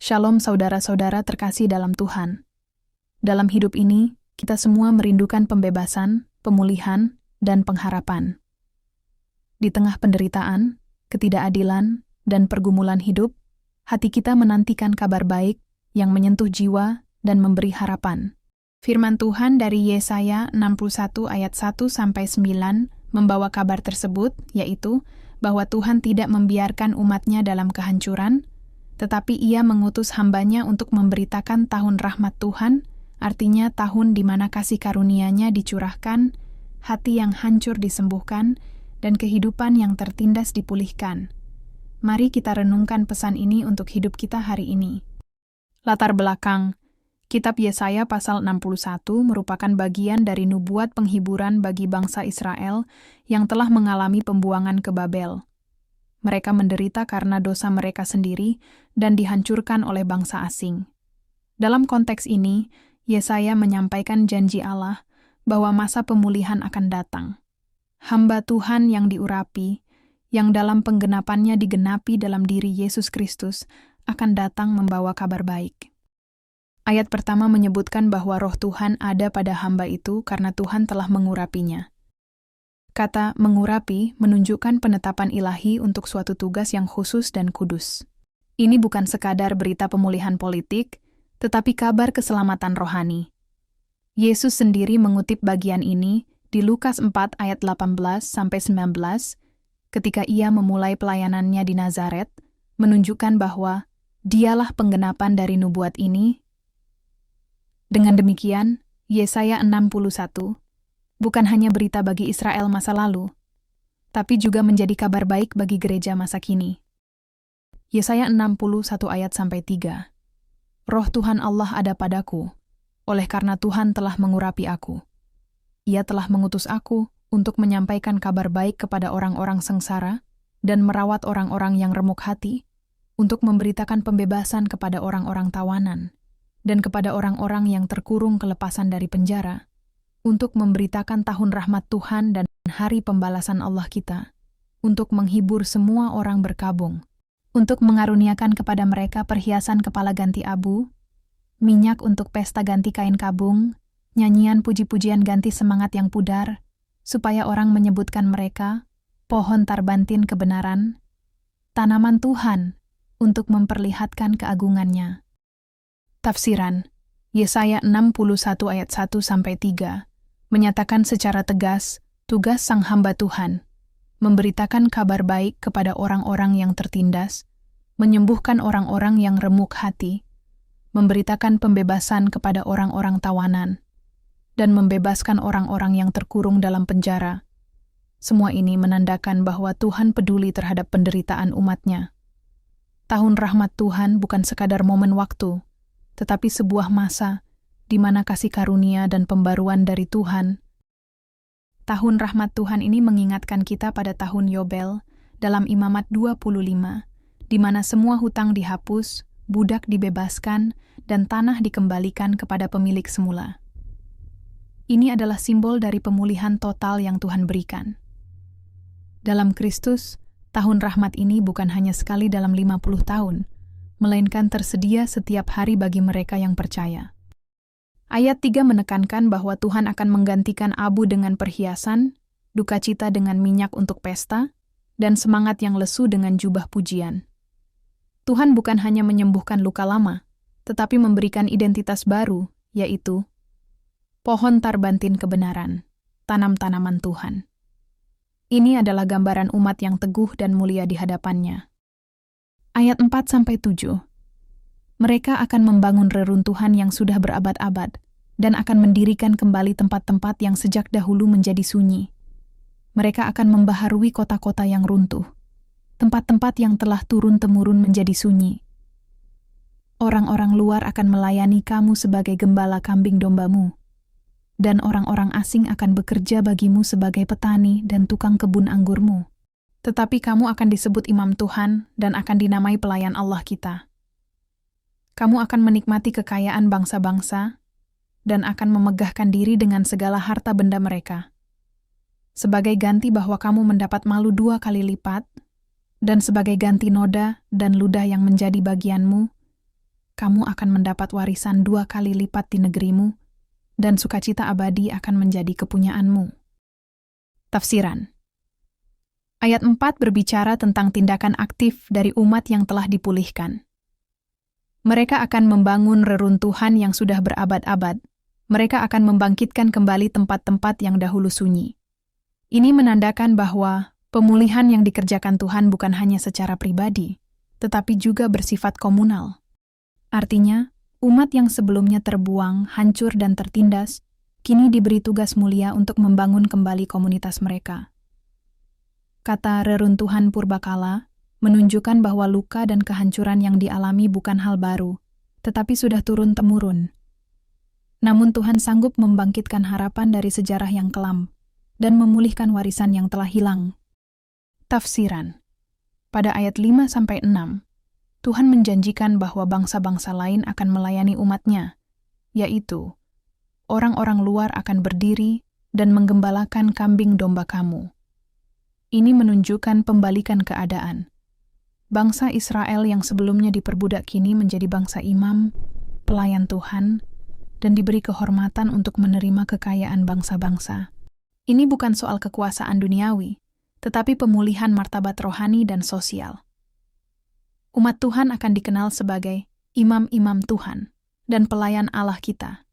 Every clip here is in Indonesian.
Shalom saudara-saudara terkasih dalam Tuhan. Dalam hidup ini, kita semua merindukan pembebasan, pemulihan, dan pengharapan. Di tengah penderitaan, ketidakadilan, dan pergumulan hidup, hati kita menantikan kabar baik yang menyentuh jiwa dan memberi harapan. Firman Tuhan dari Yesaya 61 ayat 1-9 membawa kabar tersebut, yaitu bahwa Tuhan tidak membiarkan umatnya dalam kehancuran, tetapi Ia mengutus hambanya untuk memberitakan tahun rahmat Tuhan, artinya tahun di mana kasih karunia-Nya dicurahkan, hati yang hancur disembuhkan, dan kehidupan yang tertindas dipulihkan. Mari kita renungkan pesan ini untuk hidup kita hari ini. Latar belakang, Kitab Yesaya pasal 61 merupakan bagian dari nubuat penghiburan bagi bangsa Israel yang telah mengalami pembuangan ke Babel. Mereka menderita karena dosa mereka sendiri dan dihancurkan oleh bangsa asing. Dalam konteks ini, Yesaya menyampaikan janji Allah bahwa masa pemulihan akan datang. Hamba Tuhan yang diurapi, yang dalam penggenapannya digenapi dalam diri Yesus Kristus, akan datang membawa kabar baik. Ayat pertama menyebutkan bahwa roh Tuhan ada pada hamba itu karena Tuhan telah mengurapinya. Kata mengurapi menunjukkan penetapan ilahi untuk suatu tugas yang khusus dan kudus. Ini bukan sekadar berita pemulihan politik, tetapi kabar keselamatan rohani. Yesus sendiri mengutip bagian ini di Lukas 4 ayat 18-19 ketika Ia memulai pelayanannya di Nazaret, menunjukkan bahwa Dialah penggenapan dari nubuat ini. Dengan demikian, Yesaya 61 bukan hanya berita bagi Israel masa lalu, tapi juga menjadi kabar baik bagi gereja masa kini. Yesaya 61 ayat 3. Roh Tuhan Allah ada padaku, oleh karena Tuhan telah mengurapi aku. Ia telah mengutus aku untuk menyampaikan kabar baik kepada orang-orang sengsara dan merawat orang-orang yang remuk hati, untuk memberitakan pembebasan kepada orang-orang tawanan, dan kepada orang-orang yang terkurung kelepasan dari penjara, untuk memberitakan tahun rahmat Tuhan dan hari pembalasan Allah kita, untuk menghibur semua orang berkabung, untuk mengaruniakan kepada mereka perhiasan kepala ganti abu, minyak untuk pesta ganti kain kabung, nyanyian puji-pujian ganti semangat yang pudar, supaya orang menyebutkan mereka, pohon tarbantin kebenaran, tanaman Tuhan, untuk memperlihatkan keagungannya. Tafsiran, Yesaya 61 ayat 1-3, menyatakan secara tegas tugas sang hamba Tuhan, memberitakan kabar baik kepada orang-orang yang tertindas, menyembuhkan orang-orang yang remuk hati, memberitakan pembebasan kepada orang-orang tawanan, dan membebaskan orang-orang yang terkurung dalam penjara. Semua ini menandakan bahwa Tuhan peduli terhadap penderitaan umat-Nya. Tahun rahmat Tuhan bukan sekadar momen waktu, tetapi sebuah masa di mana kasih karunia dan pembaruan dari Tuhan. Tahun rahmat Tuhan ini mengingatkan kita pada tahun Yobel dalam Imamat 25, di mana semua hutang dihapus, budak dibebaskan, dan tanah dikembalikan kepada pemilik semula. Ini adalah simbol dari pemulihan total yang Tuhan berikan. Dalam Kristus, tahun rahmat ini bukan hanya sekali dalam 50 tahun, melainkan tersedia setiap hari bagi mereka yang percaya. Ayat 3 menekankan bahwa Tuhan akan menggantikan abu dengan perhiasan, duka cita dengan minyak untuk pesta, dan semangat yang lesu dengan jubah pujian. Tuhan bukan hanya menyembuhkan luka lama, tetapi memberikan identitas baru, yaitu pohon tarbantin kebenaran, tanam-tanaman Tuhan. Ini adalah gambaran umat yang teguh dan mulia di hadapan-Nya. Ayat 4-7. Mereka akan membangun reruntuhan yang sudah berabad-abad dan akan mendirikan kembali tempat-tempat yang sejak dahulu menjadi sunyi. Mereka akan membaharui kota-kota yang runtuh, tempat-tempat yang telah turun-temurun menjadi sunyi. Orang-orang luar akan melayani kamu sebagai gembala kambing dombamu, dan orang-orang asing akan bekerja bagimu sebagai petani dan tukang kebun anggurmu. Tetapi kamu akan disebut imam Tuhan dan akan dinamai pelayan Allah kita. Kamu akan menikmati kekayaan bangsa-bangsa dan akan memegahkan diri dengan segala harta benda mereka. Sebagai ganti bahwa kamu mendapat malu 2 kali lipat, dan sebagai ganti noda dan ludah yang menjadi bagianmu, kamu akan mendapat warisan 2 kali lipat di negerimu, dan sukacita abadi akan menjadi kepunyaanmu. Tafsiran. Ayat 4 berbicara tentang tindakan aktif dari umat yang telah dipulihkan. Mereka akan membangun reruntuhan yang sudah berabad-abad. Mereka akan membangkitkan kembali tempat-tempat yang dahulu sunyi. Ini menandakan bahwa pemulihan yang dikerjakan Tuhan bukan hanya secara pribadi, tetapi juga bersifat komunal. Artinya, umat yang sebelumnya terbuang, hancur, dan tertindas, kini diberi tugas mulia untuk membangun kembali komunitas mereka. Kata reruntuhan purbakala menunjukkan bahwa luka dan kehancuran yang dialami bukan hal baru, tetapi sudah turun-temurun. Namun Tuhan sanggup membangkitkan harapan dari sejarah yang kelam dan memulihkan warisan yang telah hilang. Tafsiran. Pada ayat 5-6, Tuhan menjanjikan bahwa bangsa-bangsa lain akan melayani umatnya, yaitu orang-orang luar akan berdiri dan menggembalakan kambing domba kamu. Ini menunjukkan pembalikan keadaan. Bangsa Israel yang sebelumnya diperbudak kini menjadi bangsa imam, pelayan Tuhan, dan diberi kehormatan untuk menerima kekayaan bangsa-bangsa. Ini bukan soal kekuasaan duniawi, tetapi pemulihan martabat rohani dan sosial. Umat Tuhan akan dikenal sebagai imam-imam Tuhan dan pelayan Allah kita.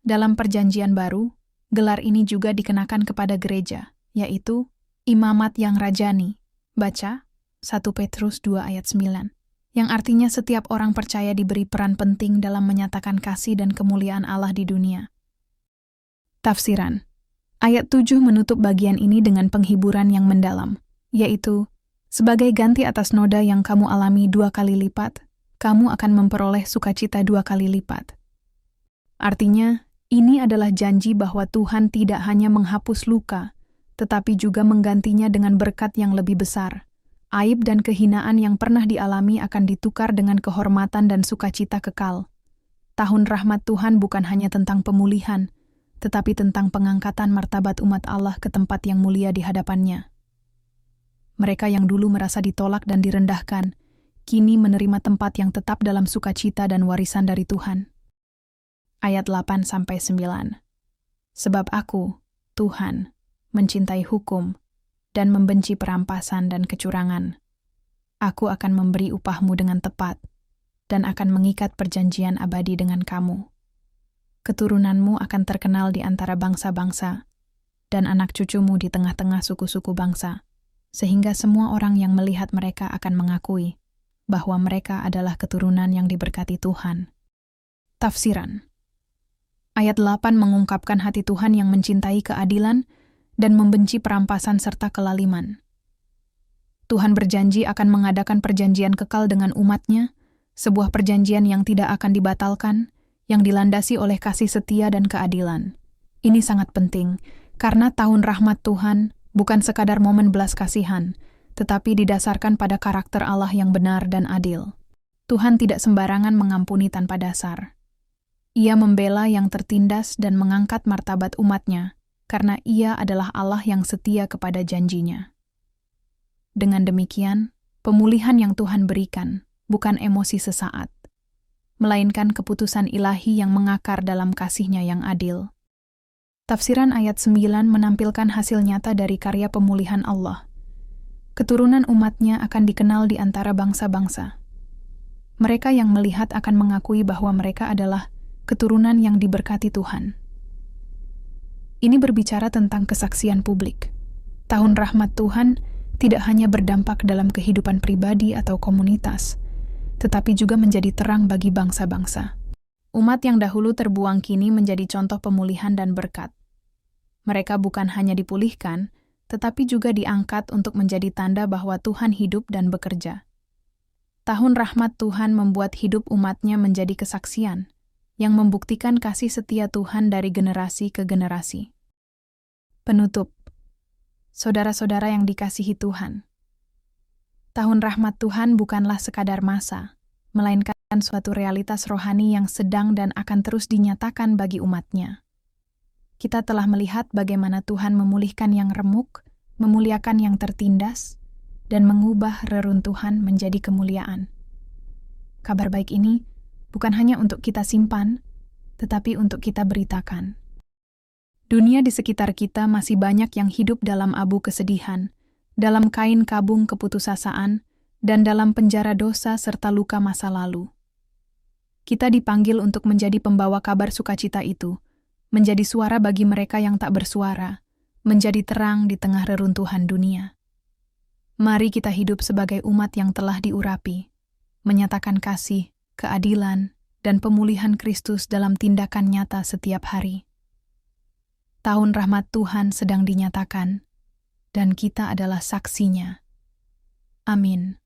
Dalam Perjanjian Baru, gelar ini juga dikenakan kepada gereja, yaitu imamat yang rajani. Baca 1 Petrus 2 ayat 9, yang artinya setiap orang percaya diberi peran penting dalam menyatakan kasih dan kemuliaan Allah di dunia. Tafsiran. Ayat 7 menutup bagian ini dengan penghiburan yang mendalam, yaitu, sebagai ganti atas noda yang kamu alami 2 kali lipat, kamu akan memperoleh sukacita 2 kali lipat. Artinya, ini adalah janji bahwa Tuhan tidak hanya menghapus luka, tetapi juga menggantinya dengan berkat yang lebih besar. Aib dan kehinaan yang pernah dialami akan ditukar dengan kehormatan dan sukacita kekal. Tahun rahmat Tuhan bukan hanya tentang pemulihan, tetapi tentang pengangkatan martabat umat Allah ke tempat yang mulia di hadapannya. Mereka yang dulu merasa ditolak dan direndahkan, kini menerima tempat yang tetap dalam sukacita dan warisan dari Tuhan. Ayat 8-9. Sebab aku, Tuhan, mencintai hukum dan membenci perampasan dan kecurangan. Aku akan memberi upahmu dengan tepat dan akan mengikat perjanjian abadi dengan kamu. Keturunanmu akan terkenal di antara bangsa-bangsa dan anak cucumu di tengah-tengah suku-suku bangsa, sehingga semua orang yang melihat mereka akan mengakui bahwa mereka adalah keturunan yang diberkati Tuhan. Tafsiran. Ayat 8 mengungkapkan hati Tuhan yang mencintai keadilan dan membenci perampasan serta kelaliman. Tuhan berjanji akan mengadakan perjanjian kekal dengan umatnya, sebuah perjanjian yang tidak akan dibatalkan, yang dilandasi oleh kasih setia dan keadilan. Ini sangat penting, karena tahun rahmat Tuhan bukan sekadar momen belas kasihan, tetapi didasarkan pada karakter Allah yang benar dan adil. Tuhan tidak sembarangan mengampuni tanpa dasar. Ia membela yang tertindas dan mengangkat martabat umatnya, karena Ia adalah Allah yang setia kepada janjinya. Dengan demikian, pemulihan yang Tuhan berikan bukan emosi sesaat, melainkan keputusan ilahi yang mengakar dalam kasih-Nya yang adil. Tafsiran ayat 9 menampilkan hasil nyata dari karya pemulihan Allah. Keturunan umat-Nya akan dikenal di antara bangsa-bangsa. Mereka yang melihat akan mengakui bahwa mereka adalah keturunan yang diberkati Tuhan. Ini berbicara tentang kesaksian publik. Tahun rahmat Tuhan tidak hanya berdampak dalam kehidupan pribadi atau komunitas, tetapi juga menjadi terang bagi bangsa-bangsa. Umat yang dahulu terbuang kini menjadi contoh pemulihan dan berkat. Mereka bukan hanya dipulihkan, tetapi juga diangkat untuk menjadi tanda bahwa Tuhan hidup dan bekerja. Tahun rahmat Tuhan membuat hidup umat-Nya menjadi kesaksian, yang membuktikan kasih setia Tuhan dari generasi ke generasi. Penutup. Saudara-saudara yang dikasihi Tuhan, tahun rahmat Tuhan bukanlah sekadar masa, melainkan suatu realitas rohani yang sedang dan akan terus dinyatakan bagi umat-Nya. Kita telah melihat bagaimana Tuhan memulihkan yang remuk, memuliakan yang tertindas, dan mengubah reruntuhan menjadi kemuliaan. kabar baik ini bukan hanya untuk kita simpan, tetapi untuk kita beritakan. Dunia di sekitar kita masih banyak yang hidup dalam abu kesedihan, dalam kain kabung keputusasaan, dan dalam penjara dosa serta luka masa lalu. Kita dipanggil untuk menjadi pembawa kabar sukacita itu, menjadi suara bagi mereka yang tak bersuara, menjadi terang di tengah reruntuhan dunia. Mari kita hidup sebagai umat yang telah diurapi, menyatakan kasih, keadilan, dan pemulihan Kristus dalam tindakan nyata setiap hari. Tahun rahmat Tuhan sedang dinyatakan, dan kita adalah saksinya. Amin.